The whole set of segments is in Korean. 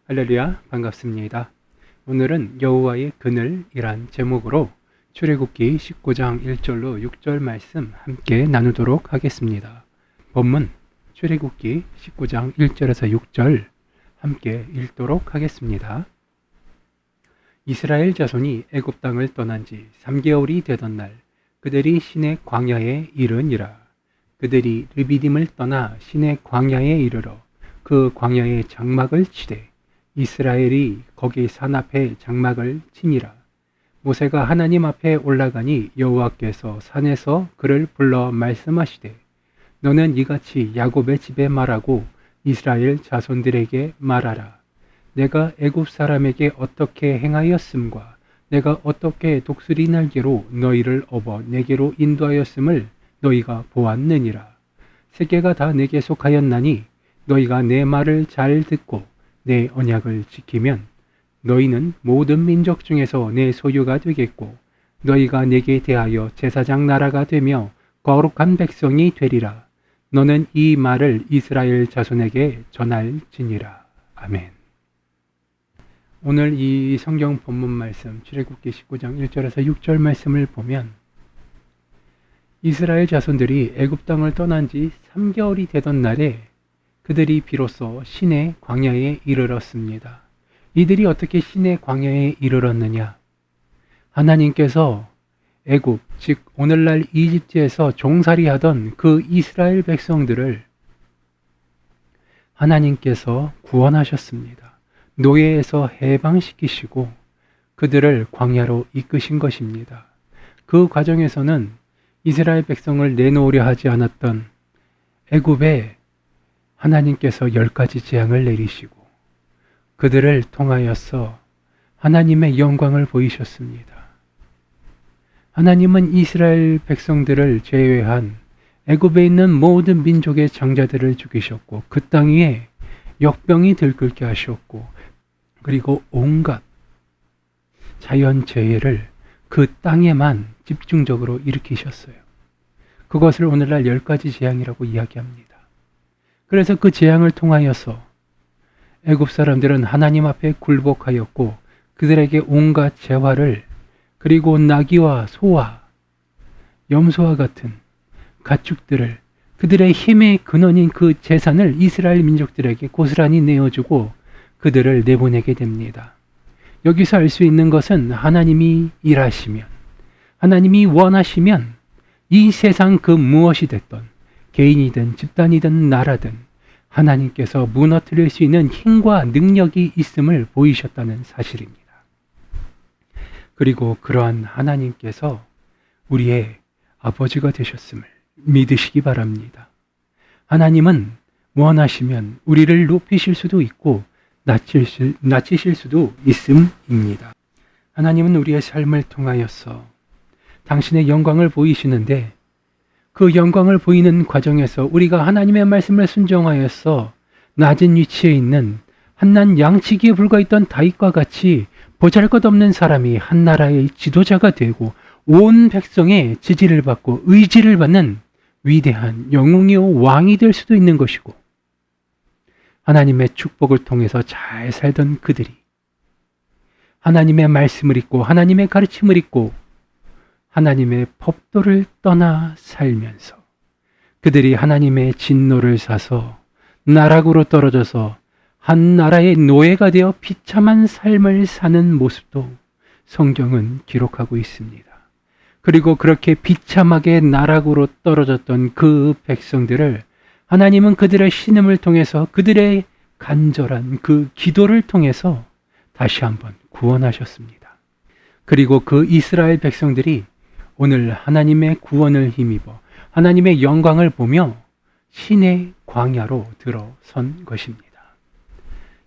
할렐루야, 반갑습니다. 오늘은 여호와의 그늘이란 제목으로 출애굽기 19장 1절로 6절 말씀 함께 나누도록 하겠습니다. 본문 출애굽기 19장 1절에서 6절 함께 읽도록 하겠습니다. 이스라엘 자손이 애굽 땅을 떠난 지 3개월이 되던 날 그들이 시내 광야에 이르니라. 그들이 르비딤을 떠나 시내 광야에 이르러 그 광야에 장막을 치되 이스라엘이 거기 산 앞에 장막을 치니라. 모세가 하나님 앞에 올라가니 여호와께서 산에서 그를 불러 말씀하시되 너는 이같이 야곱의 집에 말하고 이스라엘 자손들에게 말하라. 내가 애굽 사람에게 어떻게 행하였음과 내가 어떻게 독수리 날개로 너희를 업어 내게로 인도하였음을 너희가 보았느니라. 세계가 다 내게 속하였나니 너희가 내 말을 잘 듣고 내 언약을 지키면 너희는 모든 민족 중에서 내 소유가 되겠고 너희가 내게 대하여 제사장 나라가 되며 거룩한 백성이 되리라. 너는 이 말을 이스라엘 자손에게 전할지니라. 아멘. 오늘 이 성경 본문 말씀 출애굽기 19장 1절에서 6절 말씀을 보면 이스라엘 자손들이 애굽 땅을 떠난 지 3개월이 되던 날에 그들이 비로소 시내 광야에 이르렀습니다. 이들이 어떻게 시내 광야에 이르렀느냐? 하나님께서 애굽, 즉 오늘날 이집트에서 종살이하던 그 이스라엘 백성들을 하나님께서 구원하셨습니다. 노예에서 해방시키시고 그들을 광야로 이끄신 것입니다. 그 과정에서는 이스라엘 백성을 내놓으려 하지 않았던 애굽에 하나님께서 10가지 재앙을 내리시고 그들을 통하여서 하나님의 영광을 보이셨습니다. 하나님은 이스라엘 백성들을 제외한 애굽에 있는 모든 민족의 장자들을 죽이셨고 그 땅 위에 역병이 들끓게 하셨고 그리고 온갖 자연재해를 그 땅에만 집중적으로 일으키셨어요. 그것을 오늘날 10가지 재앙이라고 이야기합니다. 그래서 그 재앙을 통하여서 애굽 사람들은 하나님 앞에 굴복하였고 그들에게 온갖 재화를 그리고 나귀와 소와 염소와 같은 가축들을 그들의 힘의 근원인 그 재산을 이스라엘 민족들에게 고스란히 내어주고 그들을 내보내게 됩니다. 여기서 알 수 있는 것은 하나님이 일하시면 하나님이 원하시면 이 세상 그 무엇이 됐던 개인이든 집단이든 나라든 하나님께서 무너뜨릴 수 있는 힘과 능력이 있음을 보이셨다는 사실입니다. 그리고 그러한 하나님께서 우리의 아버지가 되셨음을 믿으시기 바랍니다. 하나님은 원하시면 우리를 높이실 수도 있고 낮추실 수도 있음입니다. 하나님은 우리의 삶을 통하여서 당신의 영광을 보이시는데 그 영광을 보이는 과정에서 우리가 하나님의 말씀을 순종하여서 낮은 위치에 있는 한낱 양치기에 불과했던 다윗과 같이 보잘것없는 사람이 한 나라의 지도자가 되고 온 백성의 지지를 받고 의지를 받는 위대한 영웅의 왕이 될 수도 있는 것이고 하나님의 축복을 통해서 잘 살던 그들이 하나님의 말씀을 잊고 하나님의 가르침을 잊고 하나님의 법도를 떠나 살면서 그들이 하나님의 진노를 사서 나락으로 떨어져서 한 나라의 노예가 되어 비참한 삶을 사는 모습도 성경은 기록하고 있습니다. 그리고 그렇게 비참하게 나락으로 떨어졌던 그 백성들을 하나님은 그들의 신음을 통해서 그들의 간절한 그 기도를 통해서 다시 한번 구원하셨습니다. 그리고 그 이스라엘 백성들이 오늘 하나님의 구원을 힘입어 하나님의 영광을 보며 신의 광야로 들어선 것입니다.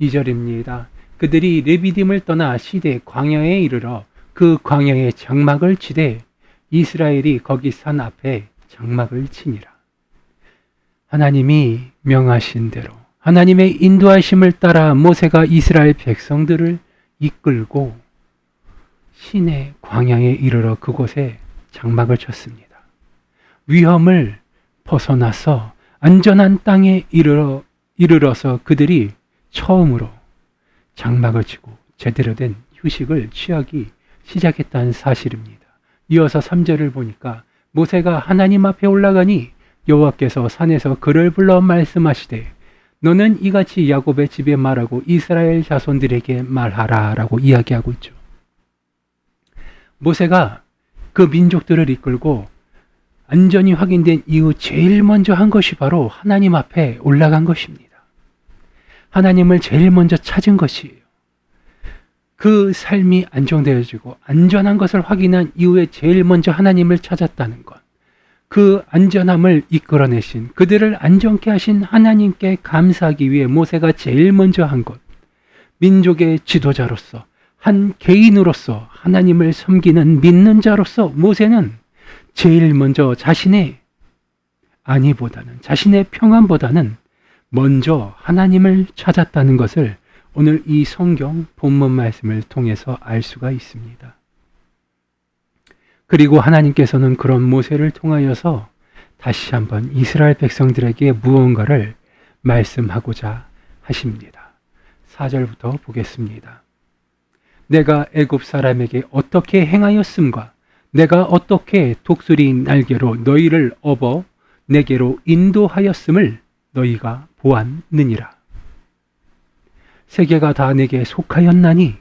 2절입니다. 그들이 르비딤을 떠나 시대 광야에 이르러 그 광야에 장막을 치되 이스라엘이 거기 산 앞에 장막을 치니라. 하나님이 명하신 대로 하나님의 인도하심을 따라 모세가 이스라엘 백성들을 이끌고 신의 광야에 이르러 그곳에 장막을 쳤습니다. 위험을 벗어나서 안전한 땅에 이르러서 그들이 처음으로 장막을 치고 제대로 된 휴식을 취하기 시작했다는 사실입니다. 이어서 3절을 보니까 모세가 하나님 앞에 올라가니 여호와께서 산에서 그를 불러 말씀하시되 너는 이같이 야곱의 집에 말하고 이스라엘 자손들에게 말하라 라고 이야기하고 있죠. 모세가 그 민족들을 이끌고 안전이 확인된 이후 제일 먼저 한 것이 바로 하나님 앞에 올라간 것입니다. 하나님을 제일 먼저 찾은 것이에요. 그 삶이 안정되어지고 안전한 것을 확인한 이후에 제일 먼저 하나님을 찾았다는 것. 그 안전함을 이끌어내신, 그들을 안전케 하신 하나님께 감사하기 위해 모세가 제일 먼저 한 것. 민족의 지도자로서, 한 개인으로서 하나님을 섬기는 믿는 자로서 모세는 제일 먼저 자신의 평안보다는 먼저 하나님을 찾았다는 것을 오늘 이 성경 본문 말씀을 통해서 알 수가 있습니다. 그리고 하나님께서는 그런 모세를 통하여서 다시 한번 이스라엘 백성들에게 무언가를 말씀하고자 하십니다. 4절부터 보겠습니다. 내가 애굽 사람에게 어떻게 행하였음과 내가 어떻게 독수리 날개로 너희를 업어 내게로 인도하였음을 너희가 보았느니라. 세계가 다 내게 속하였나니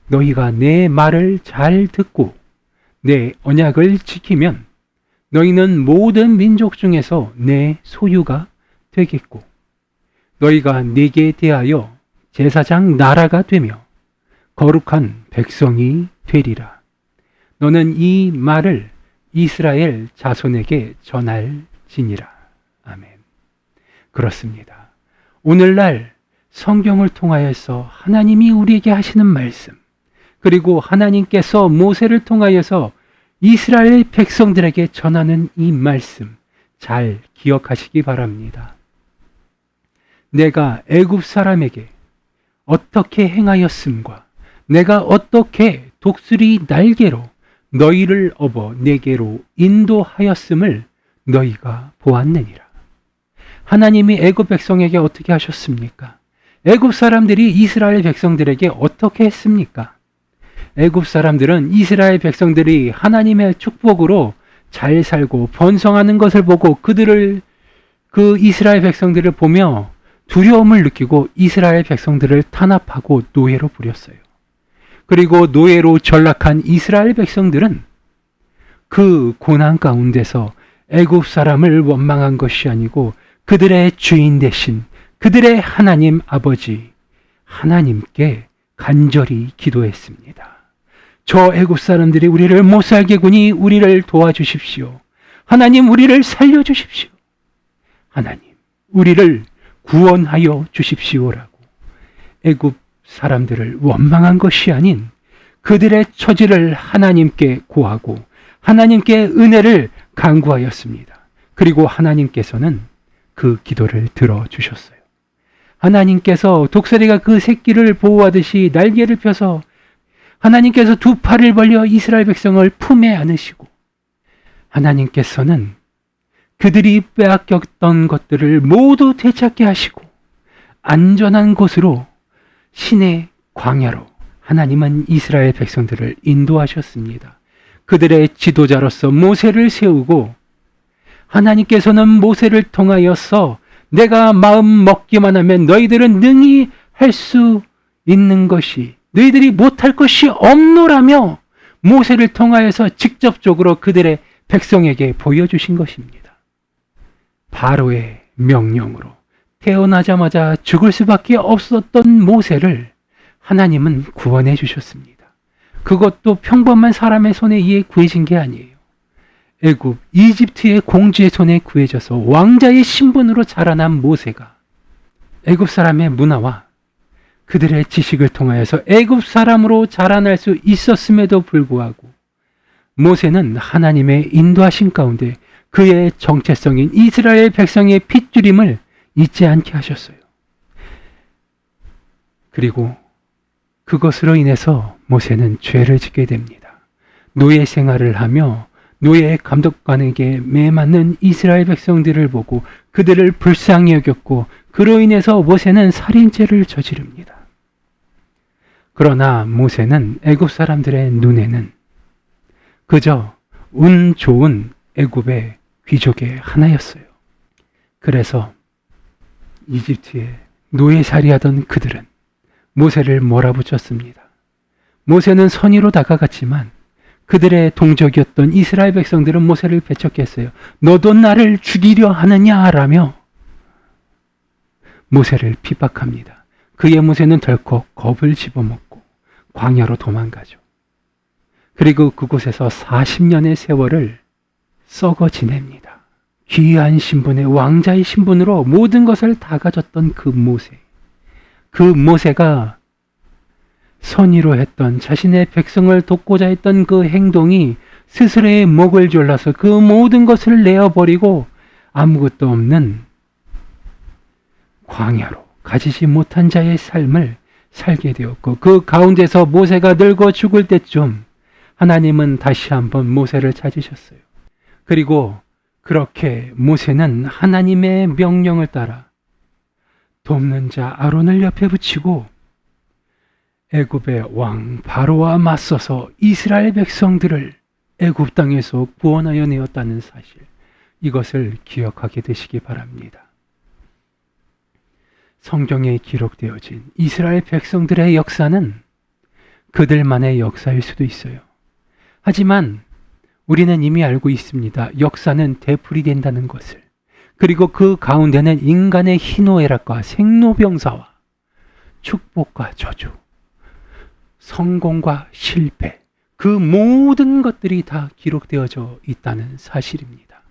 너희가 내 말을 잘 듣고 내 언약을 지키면 너희는 모든 민족 중에서 내 소유가 되겠고 너희가 내게 대하여 제사장 나라가 되며 거룩한 백성이 되리라. 너는 이 말을 이스라엘 자손에게 전할지니라. 아멘. 그렇습니다. 오늘날 성경을 통하여서 하나님이 우리에게 하시는 말씀, 그리고 하나님께서 모세를 통하여서 이스라엘 백성들에게 전하는 이 말씀 잘 기억하시기 바랍니다. 내가 애굽 사람에게 어떻게 행하였음과 내가 어떻게 독수리 날개로 너희를 업어 내게로 인도하였음을 너희가 보았느니라. 하나님이 애굽 백성에게 어떻게 하셨습니까? 애굽 사람들이 이스라엘 백성들에게 어떻게 했습니까? 애굽 사람들은 이스라엘 백성들이 하나님의 축복으로 잘 살고 번성하는 것을 보고 그 이스라엘 백성들을 보며 두려움을 느끼고 이스라엘 백성들을 탄압하고 노예로 부렸어요. 그리고 노예로 전락한 이스라엘 백성들은 그 고난 가운데서 애굽 사람을 원망한 것이 아니고 그들의 주인 되신 그들의 하나님 아버지 하나님께 간절히 기도했습니다. 저 애굽 사람들이 우리를 못살게 구니 우리를 도와주십시오. 하나님 우리를 살려주십시오. 하나님 우리를 구원하여 주십시오라고 애굽 사람들을 원망한 것이 아닌 그들의 처지를 하나님께 고하고 하나님께 은혜를 간구하였습니다. 그리고 하나님께서는 그 기도를 들어주셨어요. 하나님께서 독수리가 그 새끼를 보호하듯이 날개를 펴서 하나님께서 두 팔을 벌려 이스라엘 백성을 품에 안으시고 하나님께서는 그들이 빼앗겼던 것들을 모두 되찾게 하시고 안전한 곳으로 신의 광야로 하나님은 이스라엘 백성들을 인도하셨습니다. 그들의 지도자로서 모세를 세우고 하나님께서는 모세를 통하여서 내가 마음 먹기만 하면 너희들은 능히 할 수 있는 것이 너희들이 못할 것이 없노라며 모세를 통하여서 직접적으로 그들의 백성에게 보여주신 것입니다. 바로의 명령으로 태어나자마자 죽을 수밖에 없었던 모세를 하나님은 구원해 주셨습니다. 그것도 평범한 사람의 손에 의해 구해진 게 아니에요. 애굽, 이집트의 공주의 손에 구해져서 왕자의 신분으로 자라난 모세가 애굽 사람의 문화와 그들의 지식을 통하여서 애굽 사람으로 자라날 수 있었음에도 불구하고 모세는 하나님의 인도하신 가운데 그의 정체성인 이스라엘 백성의 핏줄임을 잊지 않게 하셨어요. 그리고 그것으로 인해서 모세는 죄를 짓게 됩니다. 노예 생활을 하며 노예 감독관에게 매맞는 이스라엘 백성들을 보고 그들을 불쌍히 여겼고 그로 인해서 모세는 살인죄를 저지릅니다. 그러나 모세는 애굽 사람들의 눈에는 그저 운 좋은 애굽의 귀족의 하나였어요. 그래서 이집트에 노예살이하던 그들은 모세를 몰아붙였습니다. 모세는 선의로 다가갔지만 그들의 동족이었던 이스라엘 백성들은 모세를 배척했어요. 너도 나를 죽이려 하느냐라며 모세를 핍박합니다. 그의 모세는 덜컥 겁을 집어먹고 광야로 도망가죠. 그리고 그곳에서 40년의 세월을 썩어 지냅니다. 귀한 신분의 왕자의 신분으로 모든 것을 다 가졌던 그 모세. 그 모세가 선의로 했던 자신의 백성을 돕고자 했던 그 행동이 스스로의 목을 졸라서 그 모든 것을 내어버리고 아무것도 없는 광야로 가지지 못한 자의 삶을 살게 되었고, 그 가운데서 모세가 늙어 죽을 때쯤 하나님은 다시 한번 모세를 찾으셨어요. 그리고 그렇게 모세는 하나님의 명령을 따라 돕는 자 아론을 옆에 붙이고 애굽의 왕 바로와 맞서서 이스라엘 백성들을 애굽 땅에서 구원하여 내었다는 사실, 이것을 기억하게 되시기 바랍니다. 성경에 기록되어진 이스라엘 백성들의 역사는 그들만의 역사일 수도 있어요. 하지만 우리는 이미 알고 있습니다. 역사는 되풀이된다는 것을. 그리고 그 가운데는 인간의 희노애락과 생로병사와 축복과 저주, 성공과 실패, 그 모든 것들이 다 기록되어져 있다는 사실입니다.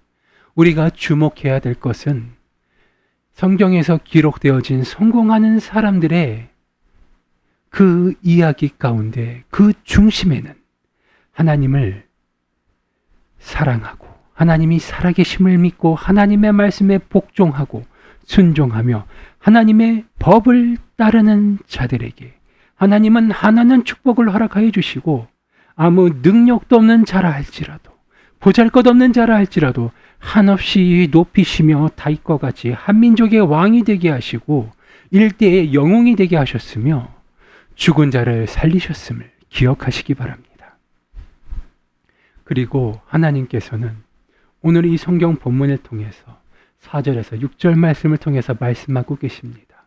우리가 주목해야 될 것은 성경에서 기록되어진 성공하는 사람들의 그 이야기 가운데 그 중심에는 하나님을 사랑하고 하나님이 살아계심을 믿고 하나님의 말씀에 복종하고 순종하며 하나님의 법을 따르는 자들에게 하나님은 하나는 축복을 허락하여 주시고, 아무 능력도 없는 자라 할지라도 보잘것없는 자라 할지라도 한없이 높이시며 다윗과 같이 한민족의 왕이 되게 하시고 일대의 영웅이 되게 하셨으며 죽은 자를 살리셨음을 기억하시기 바랍니다. 그리고 하나님께서는 오늘 이 성경 본문을 통해서 4절에서 6절 말씀을 통해서 말씀하고 계십니다.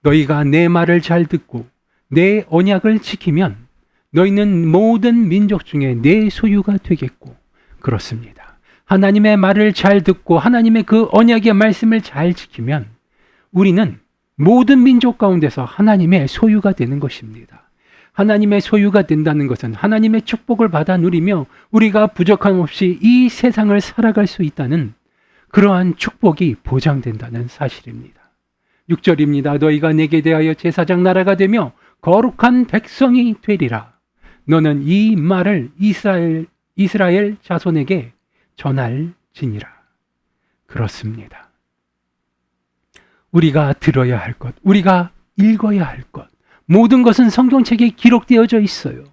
너희가 내 말을 잘 듣고 내 언약을 지키면 너희는 모든 민족 중에 내 소유가 되겠고, 그렇습니다. 하나님의 말을 잘 듣고 하나님의 그 언약의 말씀을 잘 지키면 우리는 모든 민족 가운데서 하나님의 소유가 되는 것입니다. 하나님의 소유가 된다는 것은 하나님의 축복을 받아 누리며 우리가 부족함 없이 이 세상을 살아갈 수 있다는 그러한 축복이 보장된다는 사실입니다. 6절입니다. 너희가 내게 대하여 제사장 나라가 되며 거룩한 백성이 되리라. 너는 이 말을 이스라엘 자손에게 전할지니라. 그렇습니다. 우리가 들어야 할 것, 우리가 읽어야 할 것, 모든 것은 성경책에 기록되어져 있어요.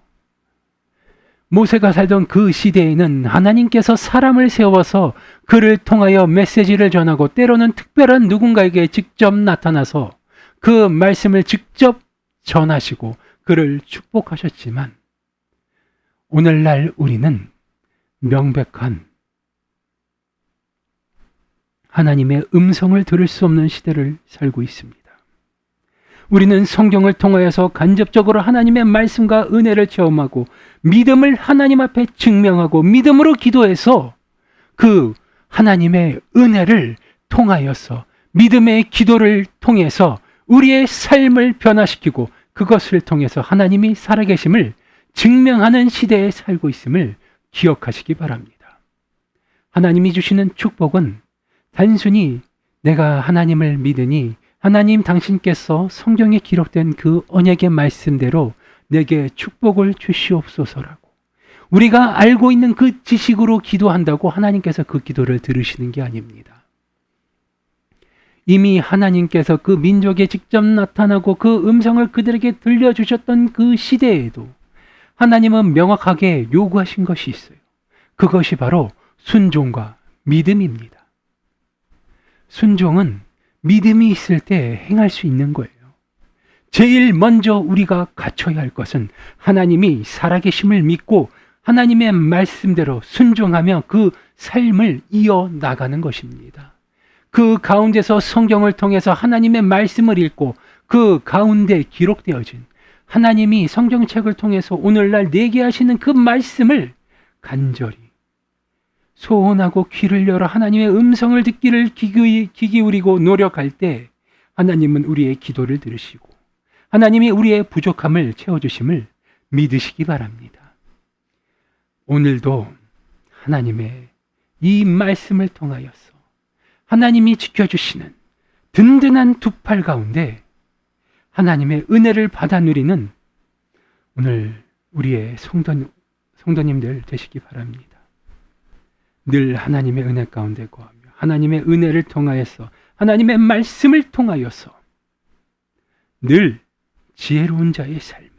모세가 살던 그 시대에는 하나님께서 사람을 세워서 그를 통하여 메시지를 전하고 때로는 특별한 누군가에게 직접 나타나서 그 말씀을 직접 전하시고 그를 축복하셨지만, 오늘날 우리는 명백한 하나님의 음성을 들을 수 없는 시대를 살고 있습니다. 우리는 성경을 통하여서 간접적으로 하나님의 말씀과 은혜를 체험하고 믿음을 하나님 앞에 증명하고 믿음으로 기도해서 그 하나님의 은혜를 통하여서 믿음의 기도를 통해서 우리의 삶을 변화시키고 그것을 통해서 하나님이 살아계심을 증명하는 시대에 살고 있음을 기억하시기 바랍니다. 하나님이 주시는 축복은 단순히 내가 하나님을 믿으니 하나님 당신께서 성경에 기록된 그 언약의 말씀대로 내게 축복을 주시옵소서라고 우리가 알고 있는 그 지식으로 기도한다고 하나님께서 그 기도를 들으시는 게 아닙니다. 이미 하나님께서 그 민족에 직접 나타나고 그 음성을 그들에게 들려주셨던 그 시대에도 하나님은 명확하게 요구하신 것이 있어요. 그것이 바로 순종과 믿음입니다. 순종은 믿음이 있을 때 행할 수 있는 거예요. 제일 먼저 우리가 갖춰야 할 것은 하나님이 살아계심을 믿고 하나님의 말씀대로 순종하며 그 삶을 이어나가는 것입니다. 그 가운데서 성경을 통해서 하나님의 말씀을 읽고 그 가운데 기록되어진 하나님이 성경책을 통해서 오늘날 내게 하시는 그 말씀을 간절히 소원하고 귀를 열어 하나님의 음성을 듣기를 귀 기울이고 노력할 때 하나님은 우리의 기도를 들으시고 하나님이 우리의 부족함을 채워주심을 믿으시기 바랍니다. 오늘도 하나님의 이 말씀을 통하여서 하나님이 지켜주시는 든든한 두 팔 가운데 하나님의 은혜를 받아 누리는 오늘 우리의 성도님들 되시기 바랍니다. 늘 하나님의 은혜 가운데 거하며 하나님의 은혜를 통하여서 하나님의 말씀을 통하여서 늘 지혜로운 자의 삶을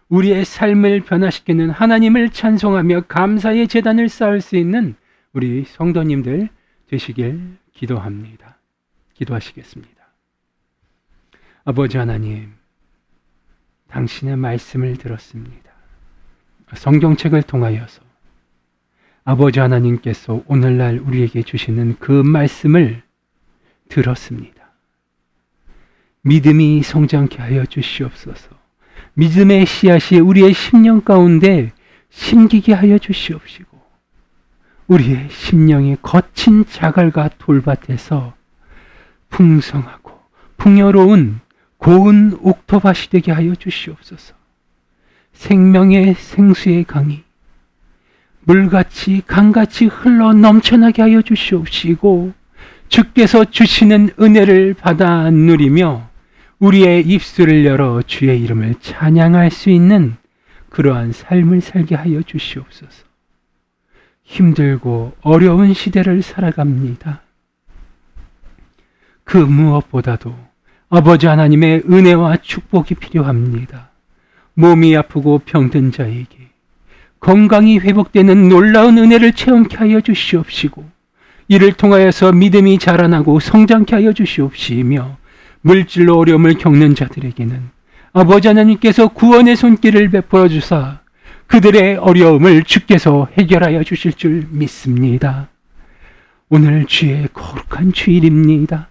우리의 삶을 변화시키는 하나님을 찬송하며 감사의 제단을 쌓을 수 있는 우리 성도님들 되시길 기도합니다. 기도하시겠습니다. 아버지 하나님, 당신의 말씀을 들었습니다. 성경책을 통하여서 아버지 하나님께서 오늘날 우리에게 주시는 그 말씀을 들었습니다. 믿음이 성장케 하여 주시옵소서. 믿음의 씨앗이 우리의 심령 가운데 심기게 하여 주시옵시고 우리의 심령이 거친 자갈과 돌밭에서 풍성하고 풍요로운 고운 옥토밭이 되게 하여 주시옵소서. 생명의 생수의 강이 물같이 강같이 흘러 넘쳐나게 하여 주시옵시고 주께서 주시는 은혜를 받아 누리며 우리의 입술을 열어 주의 이름을 찬양할 수 있는 그러한 삶을 살게 하여 주시옵소서. 힘들고 어려운 시대를 살아갑니다. 그 무엇보다도 아버지 하나님의 은혜와 축복이 필요합니다. 몸이 아프고 병든 자에게 건강이 회복되는 놀라운 은혜를 체험케 하여 주시옵시고 이를 통하여서 믿음이 자라나고 성장케 하여 주시옵시며 물질로 어려움을 겪는 자들에게는 아버지 하나님께서 구원의 손길을 베풀어 주사 그들의 어려움을 주께서 해결하여 주실 줄 믿습니다. 오늘 주의 거룩한 주일입니다.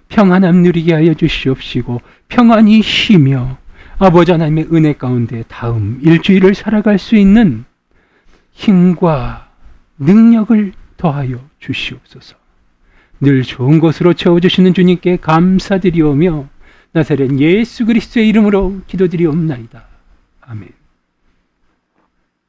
평안함 누리게 하여 주시옵시고 평안히 쉬며 아버지 하나님의 은혜 가운데 다음 일주일을 살아갈 수 있는 힘과 능력을 더하여 주시옵소서. 늘 좋은 것으로 채워주시는 주님께 감사드리오며 나사렛 예수 그리스도의 이름으로 기도드리옵나이다. 아멘.